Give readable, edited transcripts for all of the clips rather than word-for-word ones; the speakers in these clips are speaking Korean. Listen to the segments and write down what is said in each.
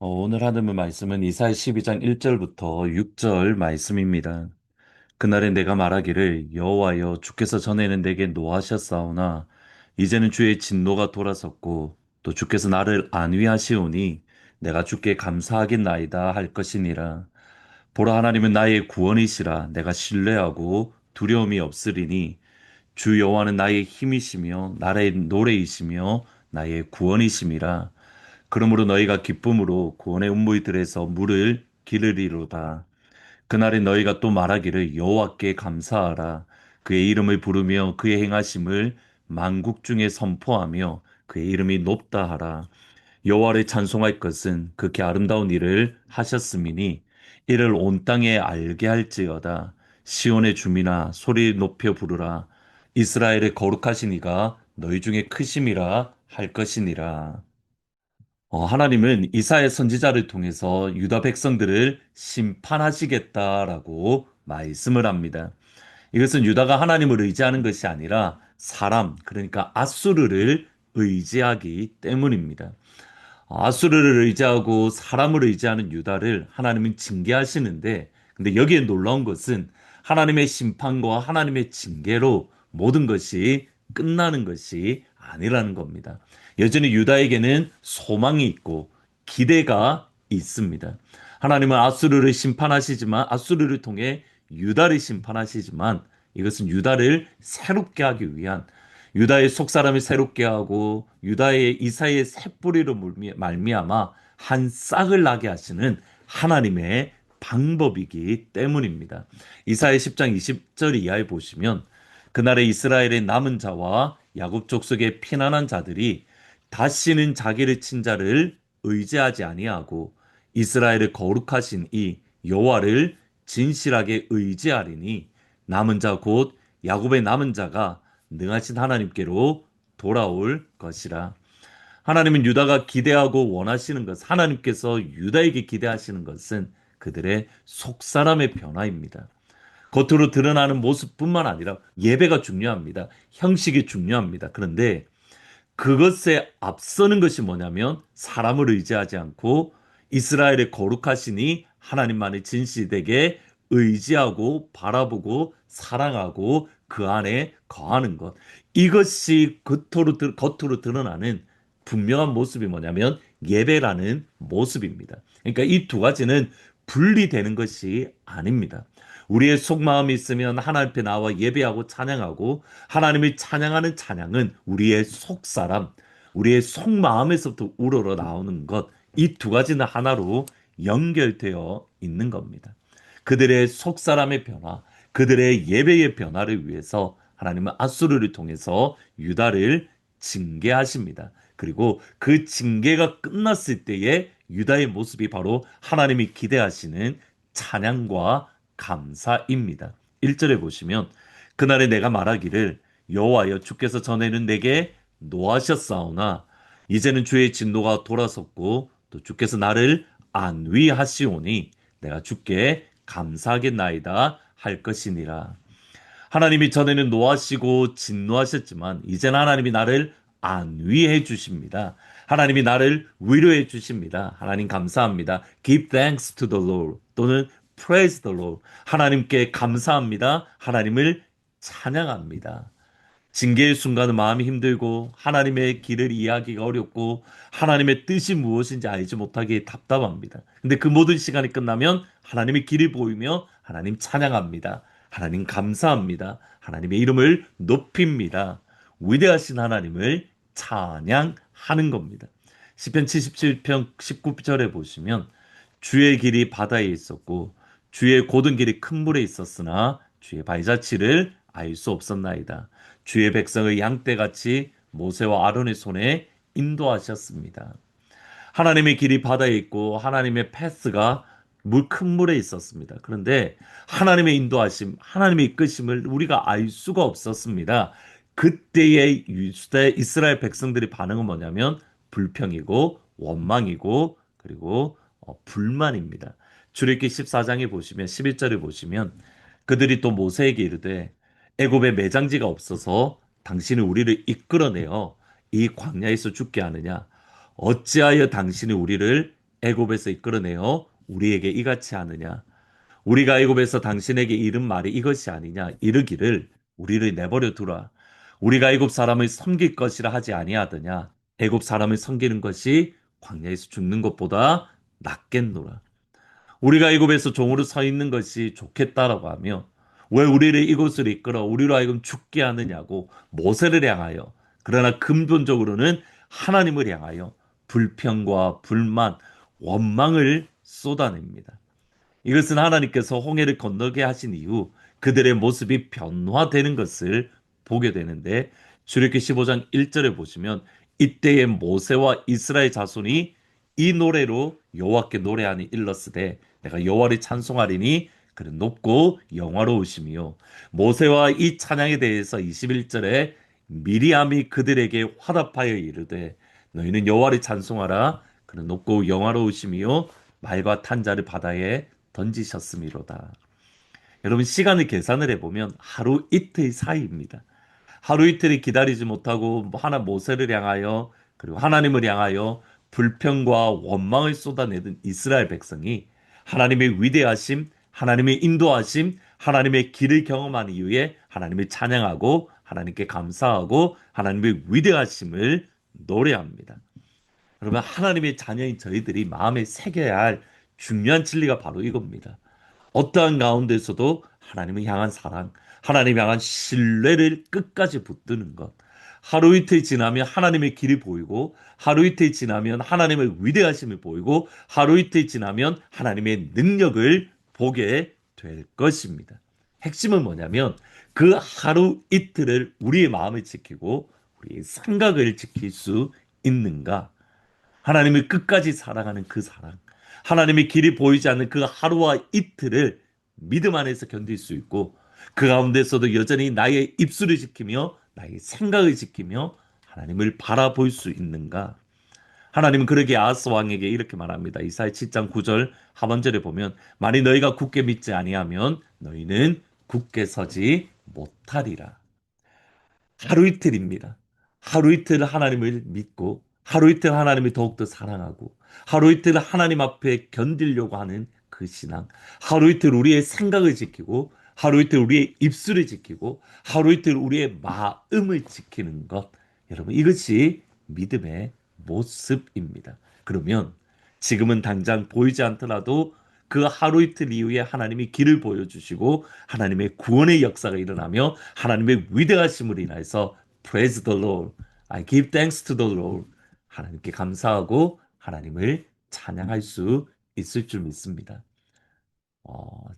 오늘 하는 말씀은 이사야 12장 1절부터 6절 말씀입니다. 그날에 내가 말하기를 여호와여 주께서 전에는 내게 노하셨사오나 이제는 주의 진노가 돌아섰고 또 주께서 나를 안위하시오니 내가 주께 감사하겠나이다 할 것이니라. 보라 하나님은 나의 구원이시라. 내가 신뢰하고 두려움이 없으리니 주 여호와는 나의 힘이시며 나의 노래이시며 나의 구원이심이라. 그러므로 너희가 기쁨으로 구원의 운무들에서 물을 기르리로다. 그날에 너희가 또 말하기를 여호와께 감사하라. 그의 이름을 부르며 그의 행하심을 만국 중에 선포하며 그의 이름이 높다 하라. 여호와를 찬송할 것은 그렇게 아름다운 일을 하셨음이니 이를 온 땅에 알게 할지어다. 시온의 주민아 소리 높여 부르라. 이스라엘의 거룩하신 이가 너희 중에 크심이라 할 것이니라. 하나님은 이사야 선지자를 통해서 유다 백성들을 심판하시겠다라고 말씀을 합니다. 이것은 유다가 하나님을 의지하는 것이 아니라 사람, 그러니까 아수르를 의지하기 때문입니다. 아수르를 의지하고 사람을 의지하는 유다를 하나님은 징계하시는데, 근데 여기에 놀라운 것은 하나님의 심판과 하나님의 징계로 모든 것이 끝나는 것이 아니라는 겁니다. 여전히 유다에게는 소망이 있고 기대가 있습니다. 하나님은 아수르를 심판하시지만, 아수르를 통해 유다를 심판하시지만, 이것은 유다를 새롭게 하기 위한, 유다의 속사람을 새롭게 하고 유다의 이사의 새뿌리로 말미암아 한 싹을 나게 하시는 하나님의 방법이기 때문입니다. 이사야 10장 20절 이하에 보시면 그날에 이스라엘의 남은 자와 야곱 족속의 피난한 자들이 다시는 자기를 친 자를 의지하지 아니하고 이스라엘을 거룩하신 이 여호와를 진실하게 의지하리니 남은 자 곧 야곱의 남은 자가 능하신 하나님께로 돌아올 것이라. 하나님은 유다가 기대하고 원하시는 것, 하나님께서 유다에게 기대하시는 것은 그들의 속사람의 변화입니다. 겉으로 드러나는 모습뿐만 아니라 예배가 중요합니다. 형식이 중요합니다. 그런데 그것에 앞서는 것이 뭐냐면 사람을 의지하지 않고 이스라엘의 거룩하시니 하나님만의 진실되게 의지하고 바라보고 사랑하고 그 안에 거하는 것. 이것이 겉으로 드러나는 분명한 모습이 뭐냐면 예배라는 모습입니다. 그러니까 이 두 가지는 분리되는 것이 아닙니다. 우리의 속마음이 있으면 하나님 앞에 나와 예배하고 찬양하고 하나님을 찬양하는 찬양은 우리의 속사람, 우리의 속마음에서부터 우러러 나오는 것, 이 두 가지는 하나로 연결되어 있는 겁니다. 그들의 속사람의 변화, 그들의 예배의 변화를 위해서 하나님은 아수르를 통해서 유다를 징계하십니다. 그리고 그 징계가 끝났을 때의 유다의 모습이 바로 하나님이 기대하시는 찬양과 감사입니다. 1절에 보시면 그날에 내가 말하기를 여호와여 주께서 전에는 내게 노하셨사오나 이제는 주의 진노가 돌아섰고 또 주께서 나를 안위하시오니 내가 주께 감사하겠나이다 할 것이니라. 하나님이 전에는 노하시고 진노하셨지만 이제는 하나님이 나를 안위해 주십니다. 하나님이 나를 위로해 주십니다. 하나님 감사합니다. Give thanks to the Lord 또는 Praise the Lord. 하나님께 감사합니다. 하나님을 찬양합니다. 징계의 순간은 마음이 힘들고 하나님의 길을 이해하기가 어렵고 하나님의 뜻이 무엇인지 알지 못하기에 답답합니다. 근데 그 모든 시간이 끝나면 하나님의 길을 보이며 하나님 찬양합니다. 하나님 감사합니다. 하나님의 이름을 높입니다. 위대하신 하나님을 찬양하는 겁니다. 시편 77편 19절에 보시면 주의 길이 바다에 있었고 주의 고든 길이 큰 물에 있었으나 주의 발자취를 알 수 없었나이다. 주의 백성의 양떼같이 모세와 아론의 손에 인도하셨습니다. 하나님의 길이 바다에 있고 하나님의 패스가 큰 물에 있었습니다. 그런데 하나님의 인도하심, 하나님의 이끄심을 우리가 알 수가 없었습니다. 그때의 유대 이스라엘 백성들의 반응은 뭐냐면 불평이고 원망이고 그리고 불만입니다. 출애굽기 14장에 보시면 11절에 보시면 그들이 또 모세에게 이르되 애굽에 매장지가 없어서 당신이 우리를 이끌어내어 이 광야에서 죽게 하느냐? 어찌하여 당신이 우리를 애굽에서 이끌어내어 우리에게 이같이 하느냐? 우리가 애굽에서 당신에게 이른 말이 이것이 아니냐? 이르기를 우리를 내버려 두라. 우리가 애굽 사람을 섬길 것이라 하지 아니하더냐? 애굽 사람을 섬기는 것이 광야에서 죽는 것보다 낫겠노라. 우리가 이곳에서 종으로 서 있는 것이 좋겠다라고 하며 왜 우리를 이곳으로 이끌어 우리로 하여금 죽게 하느냐고 모세를 향하여 그러나 근본적으로는 하나님을 향하여 불평과 불만, 원망을 쏟아냅니다. 이것은 하나님께서 홍해를 건너게 하신 이후 그들의 모습이 변화되는 것을 보게 되는데 출애굽기 15장 1절에 보시면 이때에 모세와 이스라엘 자손이 이 노래로 여호와께 노래하니 일렀으되 내가 여호와를 찬송하리니 그는 높고 영화로우심이요 모세와 이 찬양에 대해서 21절에 미리암이 그들에게 화답하여 이르되 너희는 여호와를 찬송하라 그는 높고 영화로우심이요 말과 탄자를 바다에 던지셨음이로다. 여러분 시간을 계산을 해보면 하루 이틀 사이입니다. 하루 이틀을 기다리지 못하고 하나 모세를 향하여 그리고 하나님을 향하여 불평과 원망을 쏟아내던 이스라엘 백성이 하나님의 위대하심, 하나님의 인도하심, 하나님의 길을 경험한 이후에 하나님을 찬양하고 하나님께 감사하고 하나님의 위대하심을 노래합니다. 그러면 하나님의 자녀인 저희들이 마음에 새겨야 할 중요한 진리가 바로 이겁니다. 어떠한 가운데서도 하나님을 향한 사랑, 하나님을 향한 신뢰를 끝까지 붙드는 것. 하루 이틀 지나면 하나님의 길이 보이고, 하루 이틀 지나면 하나님의 위대하심을 보이고, 하루 이틀 지나면 하나님의 능력을 보게 될 것입니다. 핵심은 뭐냐면 그 하루 이틀을 우리의 마음을 지키고 우리의 생각을 지킬 수 있는가? 하나님을 끝까지 사랑하는 그 사랑. 하나님의 길이 보이지 않는 그 하루와 이틀을 믿음 안에서 견딜 수 있고 그 가운데서도 여전히 나의 입술을 지키며 나의 생각을 지키며 하나님을 바라볼 수 있는가? 하나님은 그러게 아하스 왕에게 이렇게 말합니다. 이사야 7장 9절 하반절에 보면 만일 너희가 굳게 믿지 아니하면 너희는 굳게 서지 못하리라. 하루 이틀입니다. 하루 이틀 하나님을 믿고 하루 이틀 하나님을 더욱더 사랑하고 하루 이틀 하나님 앞에 견디려고 하는 그 신앙. 하루 이틀 우리의 생각을 지키고 하루 이틀 우리의 입술을 지키고 하루 이틀 우리의 마음을 지키는 것. 여러분 이것이 믿음의 모습입니다. 그러면 지금은 당장 보이지 않더라도 그 하루 이틀 이후에 하나님이 길을 보여주시고 하나님의 구원의 역사가 일어나며 하나님의 위대하심을 인해서 Praise the Lord, I give thanks to the Lord 하나님께 감사하고 하나님을 찬양할 수 있을 줄 믿습니다.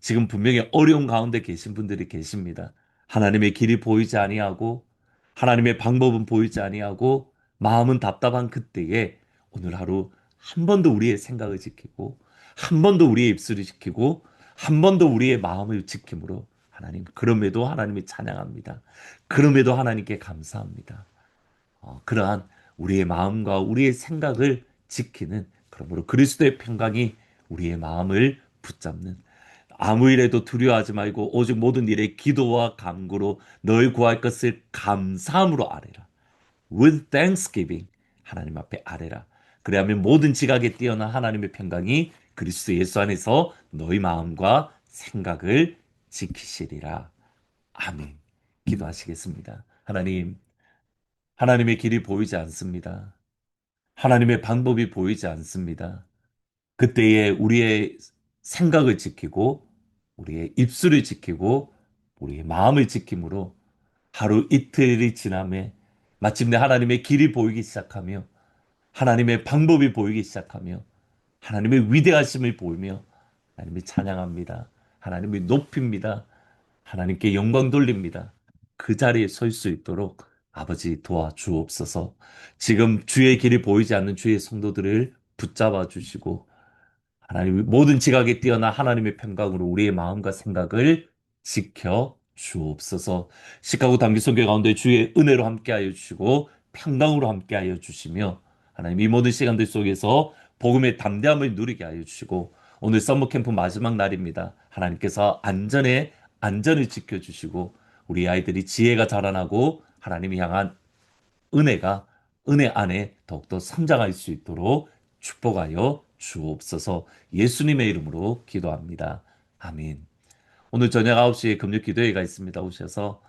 지금 분명히 어려운 가운데 계신 분들이 계십니다. 하나님의 길이 보이지 아니하고 하나님의 방법은 보이지 아니하고 마음은 답답한 그때에 오늘 하루 한 번 더 우리의 생각을 지키고 한 번 더 우리의 입술을 지키고 한 번 더 우리의 마음을 지킴으로 하나님 그럼에도 하나님을 찬양합니다. 그럼에도 하나님께 감사합니다. 그러한 우리의 마음과 우리의 생각을 지키는 그러므로 그리스도의 평강이 우리의 마음을 붙잡는 아무 일에도 두려워하지 말고 오직 모든 일에 기도와 간구로 너희 구할 것을 감사함으로 아뢰라. With thanksgiving 하나님 앞에 아뢰라. 그래야면 모든 지각에 뛰어난 하나님의 평강이 그리스도 예수 안에서 너희 마음과 생각을 지키시리라. 아멘. 기도하시겠습니다. 하나님, 하나님의 길이 보이지 않습니다. 하나님의 방법이 보이지 않습니다. 그때에 우리의 생각을 지키고 우리의 입술을 지키고 우리의 마음을 지킴으로 하루 이틀이 지남에 마침내 하나님의 길이 보이기 시작하며 하나님의 방법이 보이기 시작하며 하나님의 위대하심을 보이며 하나님을 찬양합니다. 하나님을 높입니다. 하나님께 영광 돌립니다. 그 자리에 설 수 있도록 아버지 도와주옵소서. 지금 주의 길이 보이지 않는 주의 성도들을 붙잡아 주시고 하나님 모든 지각에 뛰어나 하나님의 평강으로 우리의 마음과 생각을 지켜 주옵소서. 시카고 단기 선교 가운데 주의 은혜로 함께하여 주시고 평강으로 함께하여 주시며 하나님 이 모든 시간들 속에서 복음의 담대함을 누리게 하여 주시고 오늘 서머 캠프 마지막 날입니다. 하나님께서 안전을 지켜주시고 우리 아이들이 지혜가 자라나고 하나님이 향한 은혜가 은혜 안에 더욱더 성장할 수 있도록 축복하여 주옵소서. 예수님의 이름으로 기도합니다. 아멘. 오늘 저녁 9시에 금요 기도회가 있습니다. 오셔서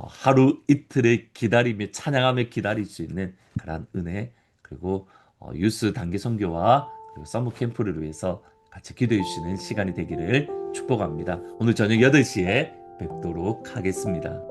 하루 이틀을 기다리며 찬양하며 기다릴 수 있는 그런 은혜 그리고 유스 단기 선교와 그리고 서머 캠프를 위해서 같이 기도해 주시는 시간이 되기를 축복합니다. 오늘 저녁 8시에 뵙도록 하겠습니다.